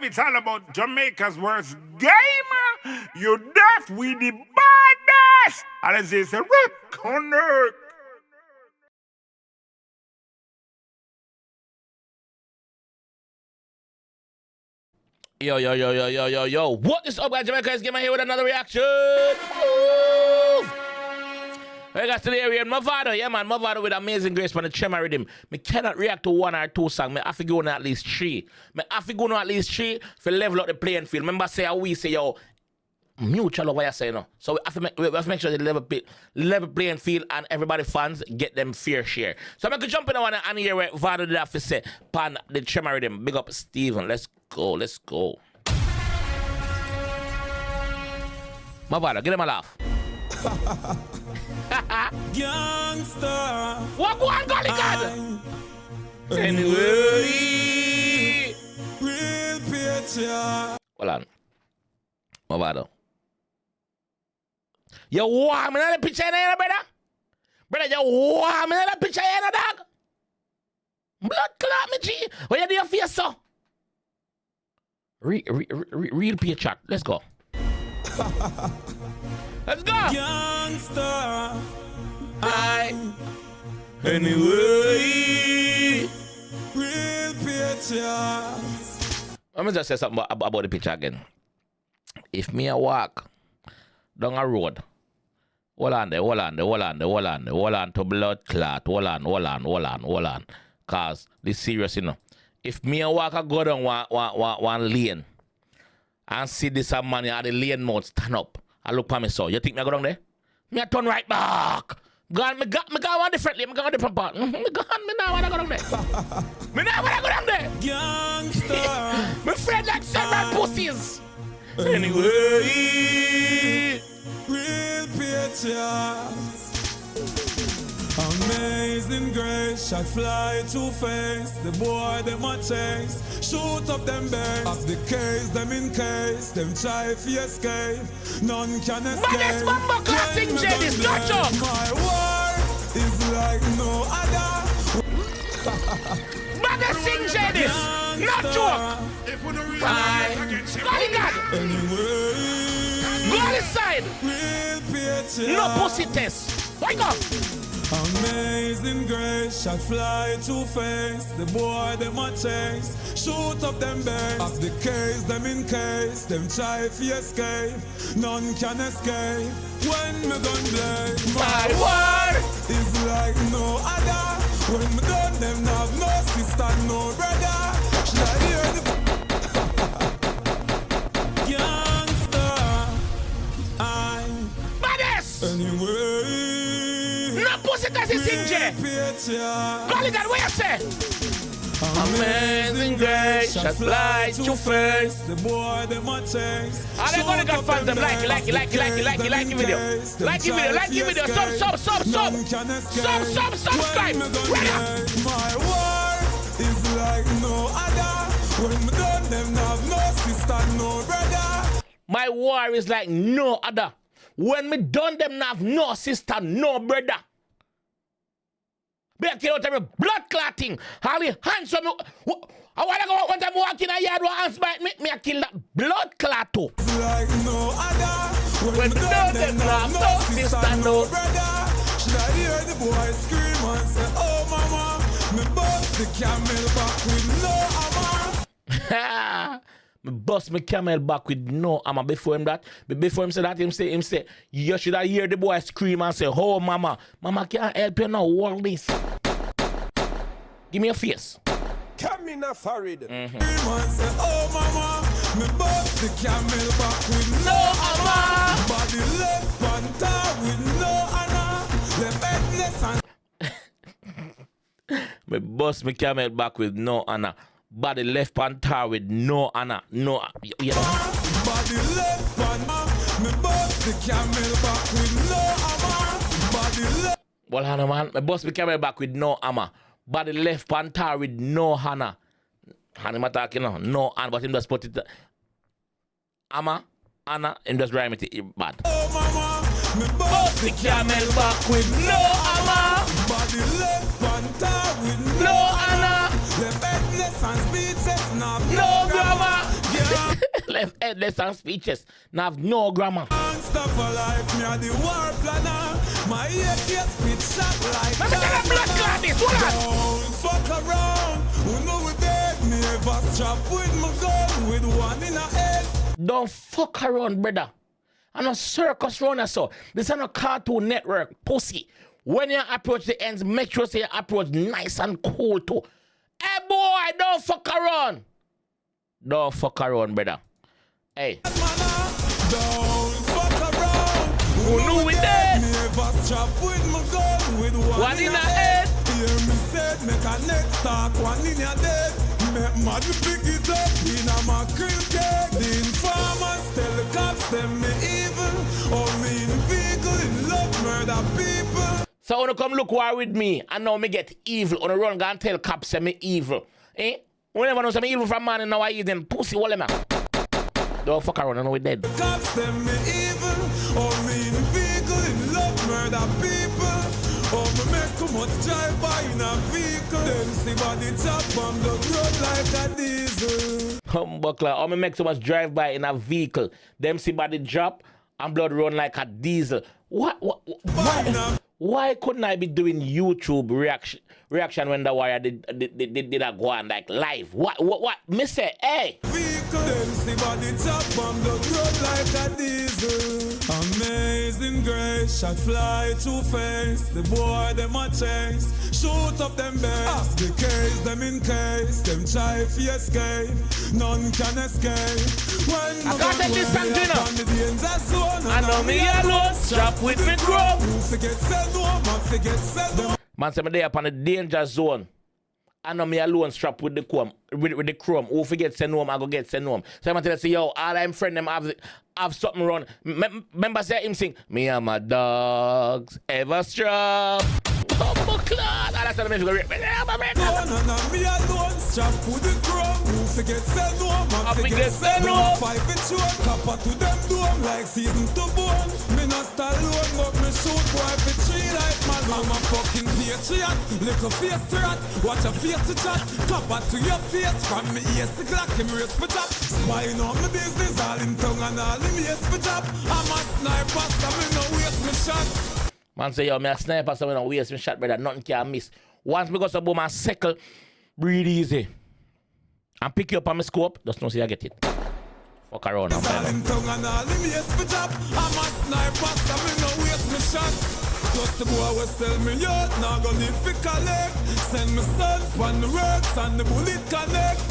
it's all about Jamaica's worst game. You deaf, we the baddest. And as they say, connect. Yo. What is up, guys? JAMAICA'S here with another reaction. Ooh. I got to the area in Mavado. Yeah, man. Mavado with Amazing Grace from the Tremor Riddim. Me cannot react to one or two songs. Me have to go on at least three. For level up the playing field. Remember, we say, yo, mutual what you say, no. So we have to make sure the level playing field and everybody fans get them fair share. So I'm going to jump in the one and hear what Vado did have to say pan the Tremor Riddim. Big up Steven. Let's go. Mavado, get him a laugh. Youngster, what go on, golly God? Anyway, real picture. Hold on, Mavado. You warm in the picture, brother? Brother, you warm in the picture, dog? Blood clot, me G. What you do your face, so? Real picture. Let's go. Let's go. Youngster, Anyway, real picture. let me just say something about the picture again. If me a walk down a road, hold on to blood clot, hold on. Cause this serious, you know. If me a walk a go down one lane and see this a man at the lane mode stand up, I look for me so. You think me a go down there? Me a turn right back. Me go one differently. Me go one different part. Me now wanna go down there. Me now wanna go down there. Youngster, Me afraid like several pussies. Anyway, real picture. Amazing grace, shot fly too fast. The boy them a chase, shoot up them base. Of the case, them in case, them try to escape. None can escape. Maddest Bumbo classic Jadis, not joke. My war is like no other. Maddest sing Jadis, not joke. If we don't Golly God, Anyway, go on this side. real picture. No pussy test. Wake up. Amazing grace, shot fly too fast. The boy them a chase, shoot up them base. Of the case, them in case, them try to escape. None can escape. When me gun blaze, My word. is like no other. When me done them have no sister, no brother. Should I hear the youngster? Maddest. Anyway. No pussy test is sing J. Golly God, what you say? Amazing grace, shot fly too fast. The boy them a chase. Are they gonna get fans them like the video? Like the video, subscribe. Right up. My war is like no other. When me done them have no sister, no brother. My war is like no other. When me done them have no sister, no brother. Be a kill out every blood clotting. All the hands from me. I want to go one time walk in a yard with hands bite me. Me a kill that blood clot too. It's like no other. When me done them have no sister, no brother. Should I hear the boy scream and say, oh mama, me bust the camel back with no hammer. Me bust my camel back with no hammer. Before him say that, him say, you should have hear the boy scream and say, oh mama can't help you now, all this. Give me a face. Come in a farid. Scream and say, oh mama, me bust the camel back with no hammer. Body left panther with no honor. Left headless and Me bust my camel back with no honor. Body left panther with no honor. No, you know. Body left panther. Me bust the camel back with no hammer. Body left. Well, Hannah, man, me bust my camel back with no hammer. Body left panther with no honor. Hannah, I'm talking now. No honor, but him just put it. Hammer, honor, him just rhyme it bad. Oh mama, me bust The camel back with no hammer. body left panther with No honor. Left headless and speechless, not No grammar. Gangsta, left headless and speechless. Now have no grammar. Stop for life, me a the war planner. My AK spit shot like Let me tell you blood clot this, hold on. Don't fuck around. Who know we dead? Me ever strap with my gun with one in a head. Don't fuck around, brother. I'm a circus runner, so this is not a Cartoon Network, pussy. When you approach the ends, make sure you approach nice and cool too. Hey boy, don't fuck around. Don't fuck around, brother. Hey. Don't fuck around. Who knew we dead? Me ever strap with my gun with one in a head. Hear me said, make a neck talk, one in your dead. Make mad me pick it up in a mackerel cake. The informers tell the cops them me evil. Oh, me in vehicle in love murder people. So when you come look war with me, and now me get evil. On the run, go and tell cops say me evil. Eh? Whenever know some evil from man in our evening, pussy, what am I? Don't fuck around, I know we dead. Cops them me evil. Oh, me in vehicle in love murder people. Oh, me make too much drive by in a vehicle. Then see body chop on the road like a diesel. Humbuckler, or me make so much drive by in a vehicle. Them see body drop and blood run like a diesel. Why couldn't I be doing YouTube reaction when the wire did a go on like live? What? Me say, hey. Vehicle, them see body chop on the road like a diesel. Amazing grace, shot fly through face. The boy them a chase, shoot up them base. The case them in case, them try to escape. None can escape. When I can't take this on the danger zone, I know me alone, strap with me grub. You forget send home, man forget send home. Man say me there upon the danger zone. I know me alone strap with the chrome, with the chrome. Who forget send home, I go get send home. So I'm tell you, say, yo, all I'm friend them have something wrong. Remember say him sing, me and my dogs ever strap. Oh, class. That's what I'm going to rip. Me alone strap with the chrome. Who forget send home, man forget send home. 5 inch short, copper to them dome like season to bone. Me not Stallone, but me shoot boy for 3 like man. I'm a fucking patriot, little face to rat. Watch a face to chat, copper to your face. From me ears to Glock, him race for top. Spying on my business, all in tongue and all him ears for top. I'm a sniper, so me no waste me shot. Man say, yo, me a sniper, so me no waste me shot, brother. Nothing can miss. Once me go to boom and circle, breathe easy. And pick you up on my scope, just know see I get it. Fuck around and find out. I'm a sniper, so me no waste me shot. Just the boy will sell me out, now go need fi collect. Send me sons on the works and the bullet connect.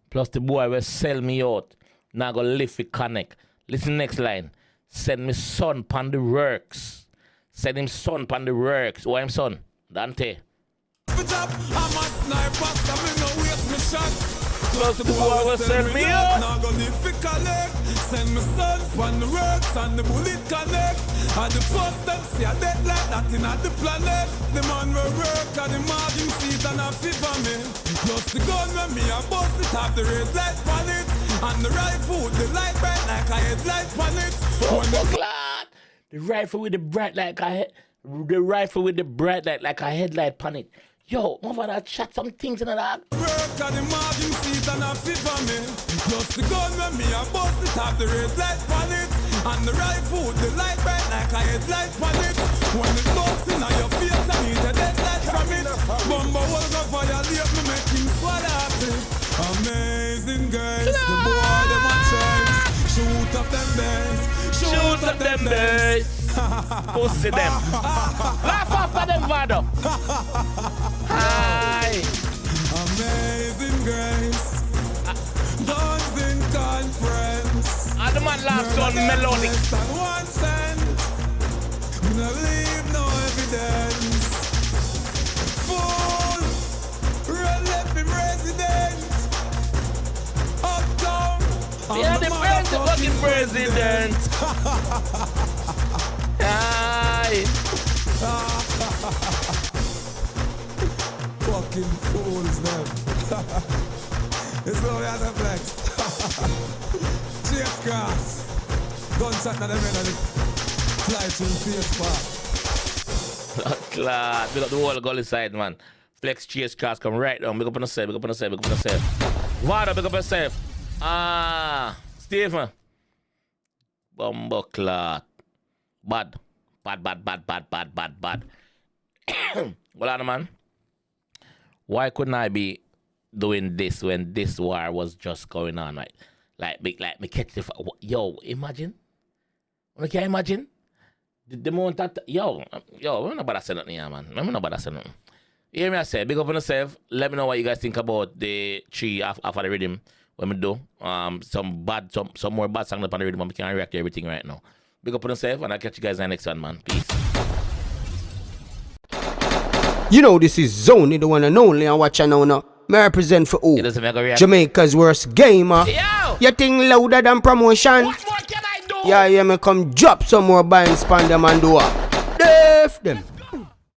Plus the boy will sell me out. Now go live fi connect. Listen next line. Send me son pan the works. Send him son pan the works. Who him son? Dante. I'm a sniper, so me no waste me shot. Plus the boy will send me out. Now go need fi collect. Send me sons on the works and the bullet connect. And the first them see a dead like that in the planet. The man will work at the margin seat and a fever me. Plus the gun when me a bust it have the red light on it. And the rifle with the light bright like a headlight on it. The rifle with the bright like a the rifle with the bright light like a headlight on it. Yo, Mavado chat some things in that. Work at the margin seat and a fever me. Plus the gun when me a bust it have the red light on it. And the rifle with the light bright like a headlight on it. When it busts in on your face I need a deadlight from it. Bumbo will go violate me make him swallow it. Amazing grace, the boy them a chase. Shoot up them bass, shoot up them bass. Pussy them. Laugh after them, Vado. Hi. Amazing grace. Guns in conference. And the man laughs on melodic. One cent. No leave no evidence. Fool. Run left him resident. Uptown. Yeah, the fucking president. Aye. Fucking fools, them. It's no other flex. JAMAICA'S. Gunshot na them in the fly to the face park. Clad. Big up the whole gully side, man. Flex JAMAICA'S come right down. Big up on yourself, big up on yourself, big up on yourself. Vado, big up yourself. Stephen. Bumbleclot. Bad. Well, on, man. Why couldn't I be doing this when this war was just going on, right? Like me catch the... Yo, imagine. I can't imagine. The moment that... Yo, I'm not about to say nothing here, man. I'm not about to say nothing. You hear me I say, big up on yourself. Let me know what you guys think about the tree after the rhythm. When we do some more bad songs up on the rhythm, and we can react to everything right now. Big up on yourself, and I'll catch you guys in the next one, man. Peace. You know this is Zone, the one and only, and watch now. May I represent for who? Jamaica's worst gamer. Yo! You think louder than promotion? What more can I do? Yeah, me come drop some more buying span them and do what? Def them.